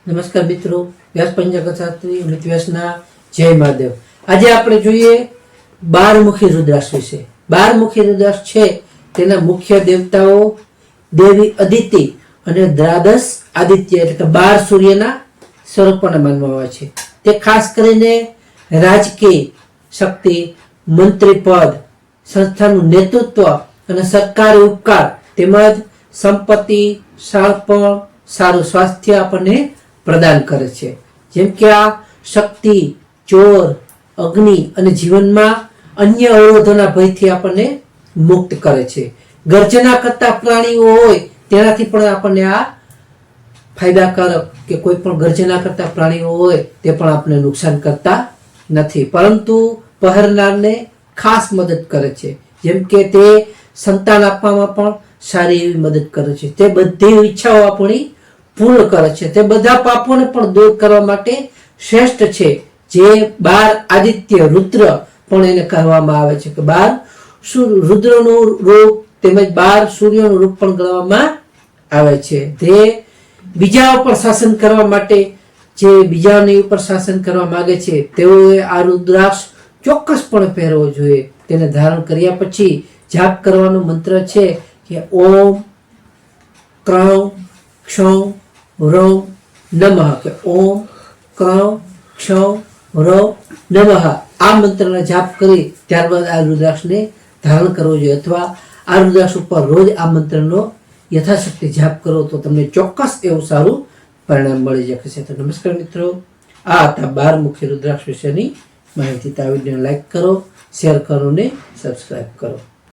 નમસ્કાર મિત્રો, વ્યાસ પંચાકશાસ્ત્રી અમિત વ્યાસના જય મહાદેવ। આજે આપણે જોઈએ 12 મુખી રુદ્રાક્ષ વિશે। 12 મુખી રુદ્રાક્ષ છે તેના મુખ્ય દેવતાઓ દેવી અદિતિ અને દ્વાદશ આદિત્ય એટલે કે 12 સૂર્યના સ્વરૂપોને માનવામાં આવે છે। તે ખાસ કરીને રાજકીય શક્તિ, મંત્રી પદ, સંસ્થાનું નેતૃત્વ અને સરકારી ઉપકાર તેમજ સંપત્તિ, શાળપણ, સારું સ્વાસ્થ્ય આપણને પ્રદાન કરે છે। જેમ કે આ શક્તિ, ચોર, અગ્નિ અને જીવનમાં અન્ય અવરોધોના ભયથી આપણને મુક્ત કરે છે। ગર્જના કરતા પ્રાણીઓ હોય તેનાથી પણ આપણને આ ફાયદાકારક કે કોઈ પણ ગર્જના કરતા પ્રાણીઓ હોય તે પણ આપણને નુકસાન કરતા નથી, પરંતુ પહેરનારને ખાસ મદદ કરે છે। જેમ કે તે સંતાન આપવામાં પણ સારી એવી મદદ કરે છે। તે બધી ઈચ્છાઓ આપણી પૂર્ણ કરે છે। તે બધા પાપોને પણ દૂર કરવા માટે શ્રેષ્ઠ છે। જે 12 આદિત્ય રુદ્ર પણ એને કહેવામાં આવે છે કે 12 રુદ્રનું રૂપ તેમજ 12 સૂર્યનું રૂપ પણ ગણવામાં આવે છે। તે બીજા ઉપર શાસન કરવા માટે, જે બીજાની ઉપર શાસન કરવા માંગે છે તેઓએ આ રુદ્રાક્ષ ચોક્કસપણે પહેરવો જોઈએ। તેને ધારણ કર્યા પછી જાપ કરવાનો મંત્ર છે કે ઓમ ક્રૌ ક્ષૌ રૌ નમઃ, કે ઓમ ક્રૌ ક્ષૌ રૌ નમઃ। આ મંત્રના જાપ કરી ત્યારબાદ આ રુદ્રાક્ષને ધારણ કરવો જોઈએ, અથવા આ રુદ્રાક્ષ ઉપર રોજ આ મંત્રનો યથાશક્તિ જાપ કરો તો તમને ચોક્કસ એવું સારું પરિણામ મળી જશે। તો નમસ્કાર મિત્રો, આ હતા 12 મુખી રુદ્રાક્ષ વિશેની માહિતી। તો આ વિડીયોને લાઈક કરો, શેર કરો ને સબસ્ક્રાઈબ કરો।